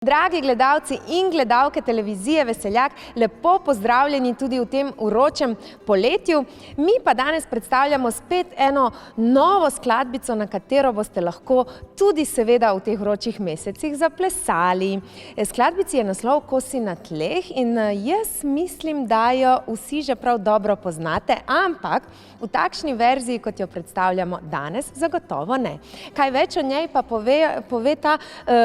Dragi gledalci in gledalke televizije Veseljak, lepo pozdravljeni tudi v tem vročem poletju. Mi pa danes predstavljamo spet eno novo skladbico, na katero boste lahko tudi seveda v teh vročih mesecih zaplesali. Skladbici je naslov Ko si na tleh in jaz mislim, da jo vsi že prav dobro poznate, ampak v takšni verziji, kot jo predstavljamo danes, zagotovo ne. Kaj več o njej pa pove ta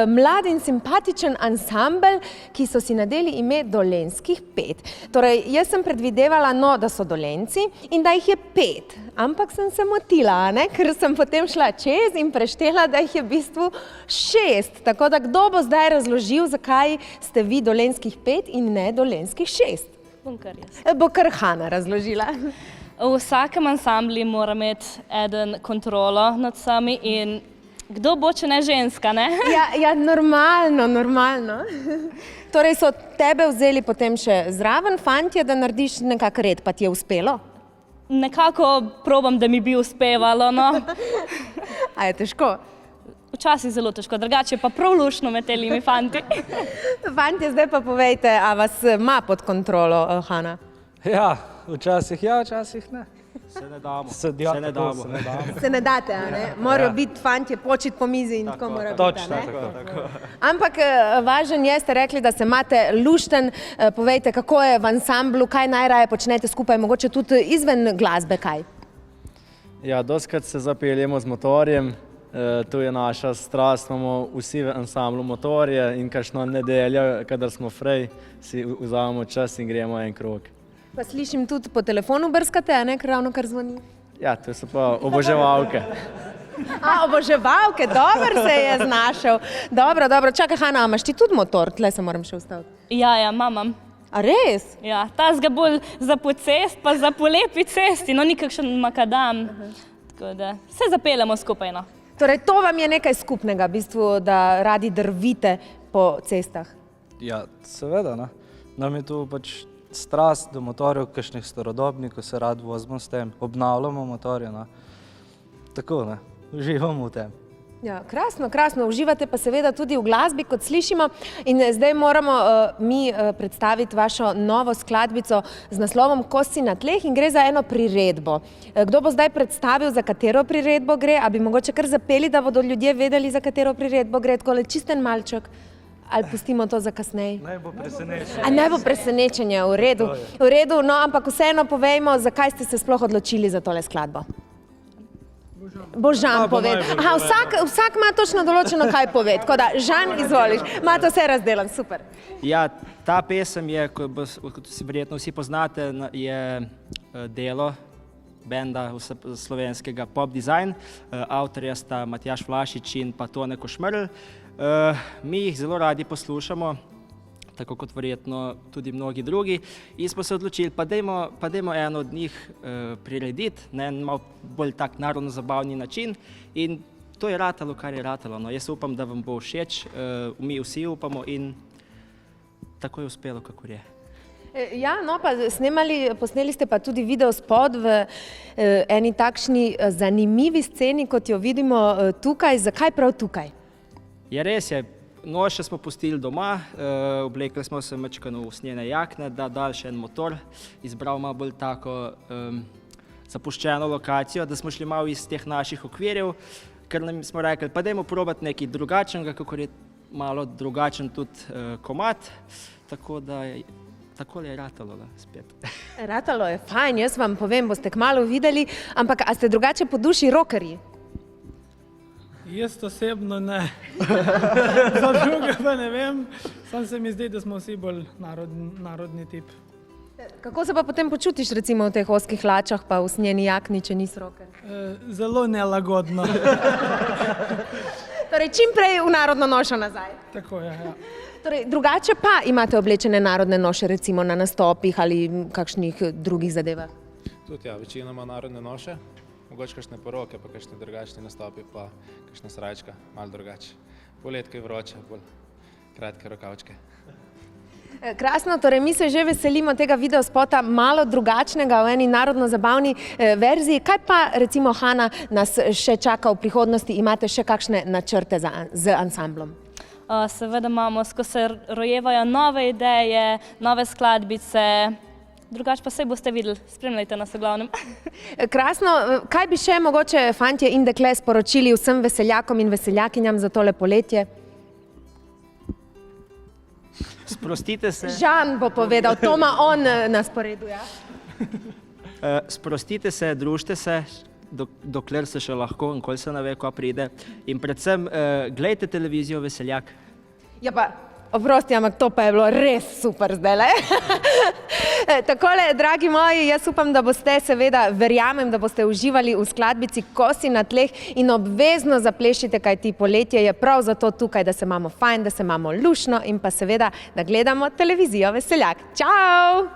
mlad in simpatičen ansambel, ki so si nadeli ime Dolenjskih pet. Torej, jaz sem predvidevala, da so Dolenjci in da jih je 5, ampak sem se motila, ker sem potem šla čez in preštela, da jih je v bistvu 6. Tako da, kdo bo zdaj razložil, zakaj ste vi Dolenjskih 5 in ne Dolenjskih 6? Bom kar jaz. Bo kar Hana razložila. V vsakem ansambli mora imeti eden kontrolo nad sami in kdo bo, če ne ženska, ne? Ja, normalno. Torej so tebe vzeli potem še zraven fantje, da narediš nekak red, pa ti je uspelo? Nekako probam, da mi bi uspevalo, no. A je težko? Včasih zelo težko, drugače pa prav luštno med telimi fanti. Fantje, zdaj pa povejte, a vas ima pod kontrolo Hana? Ja, včasih ne. Se ne damo. Se ne date, a ne? Morajo biti fantje počiti po mizi in tako mora biti, a ne? Tako. Ampak važen je, ste rekli, da se imate lušten. Povejte, kako je v ansamblu, kaj najraje počnete skupaj, mogoče tudi izven glasbe kaj? Ja, dostikrat se zapeljemo z motorjem, to je naša strast, imamo vsi v ansamblu motorje in kakšno nedeljo, kadar smo frej, si vzamemo čas in gremo en krog. Pa slišim tudi po telefonu brskate, a ne, ker ravno kar zvoni? Ja, to so pa oboževalke. Oboževalke, dobro se je znašel. Dobro. Čakaj, Hana, imaš ti tudi motor? Tle se moram še ustaviti. Ja, imam. A res? Ja, tazga bolj za po cest, pa za po lepi cesti, no nikakšen makadam. Tako da se zapeljamo skupaj, no. Torej, to vam je nekaj skupnega, v bistvu, da radi drvite po cestah? Ja, seveda, ne. Nam je tu pač strast do motorjev, kakšnih starodobnih, ko se rad vozimo s tem, obnavljamo motorje, ne. Tako, ne, uživamo v tem. Ja, krasno, uživate pa seveda tudi v glasbi, kot slišimo. In zdaj moramo mi predstaviti vašo novo skladbico z naslovom Ko si na tleh in gre za eno priredbo. Kdo bo zdaj predstavil, za katero priredbo gre? A bi mogoče kar zapeli, da bodo ljudje vedeli, za katero priredbo gre? Takole čisten malček. Ali pustimo to za kasneje? Naj bo presenečenje. Naj bo presenečenje, v redu. No, ampak vseeno povejmo, zakaj ste se sploh odločili za tole skladbo? Božan pove. Aha, vsak ima točno določeno, kaj pove. Tako da, Žan, izvoliš. Imate vse razdelan, super. Ja, ta pesem je, kot si verjetno vsi poznate, je delo benda slovenskega Pop Design. Avtorja sta Matjaž Vlašič in pa Tone Košmerl. Mi jih zelo radi poslušamo, tako kot verjetno tudi mnogi drugi. In smo se odločili, pa dajmo eno od njih prirediti na en malo bolj tak narodno-zabavni način. In to je ratalo, kar je ratalo. No, jaz upam, da vam bo všeč, mi vsi upamo in tako je uspelo, kakor je. Ja, no pa posneli ste pa tudi videospot v eni takšni zanimivi sceni, kot jo vidimo tukaj. Zakaj prav tukaj? Ja, res je. Noše smo pustili doma, oblekli smo se mečkano usnjene jakne, da dal še en motor, izbral malo bolj tako zapuščeno lokacijo, da smo šli malo iz teh naših okvirjev, ker nam smo rekli, pa dajmo probati nekaj drugačnega, kakor je malo drugačen tudi komad, tako da takole je ratalo spet. Ratalo je fajn, jaz vam povem, boste kmalu videli, ampak a ste drugače po duši rockerji? Jaz osebno ne. Za druge pa ne vem, samo se mi zdi, da smo vsi bolj narodni tip. Kako se pa potem počutiš recimo v teh ozkih hlačah pa v usnjeni jakni, če nisi rocker? Zelo nelagodno. Torej, čim prej v narodno nošo nazaj. Tako je, ja. Torej, drugače pa imate oblečene narodne noše recimo na nastopih ali kakšnih drugih zadevah? Tudi ja, večinoma narodne noše. Mogoče kakšne poroke, pa kakšne drugačne nastopi, pa kakšna srajčka, malo drugače. Poletko je vroče, bolj kratke rokavčke. Krasno, torej mi se že veselimo tega videospota, malo drugačnega v eni narodno-zabavni verziji. Kaj pa recimo, Hana, nas še čaka v prihodnosti? Imate še kakšne načrte z ansamblom? Seveda imamo, skozi se rojevajo nove ideje, nove skladbice. Drugače pa saj boste videli, spremljajte nas v glavnem. Krasno, kaj bi še mogoče fantje in dekle sporočili vsem veseljakom in veseljakinjam za tole poletje? Sprostite se. Žan bo povedal, to ima on na sporedu, ja. Sprostite se, družite se, dokler se še lahko, nikoli se ne ve, ko pride. In predvsem, glejte televizijo Veseljak. Ja pa, oprosti, ampak to pa je bilo res super zdajle. Takole, dragi moji, jaz upam, da boste seveda, verjamem, da boste uživali v skladbici Kosi na tleh in obvezno zaplešite, kajti poletje je prav zato tukaj, da se imamo fajn, da se imamo luštno in pa seveda, da gledamo televizijo Veseljak. Čau!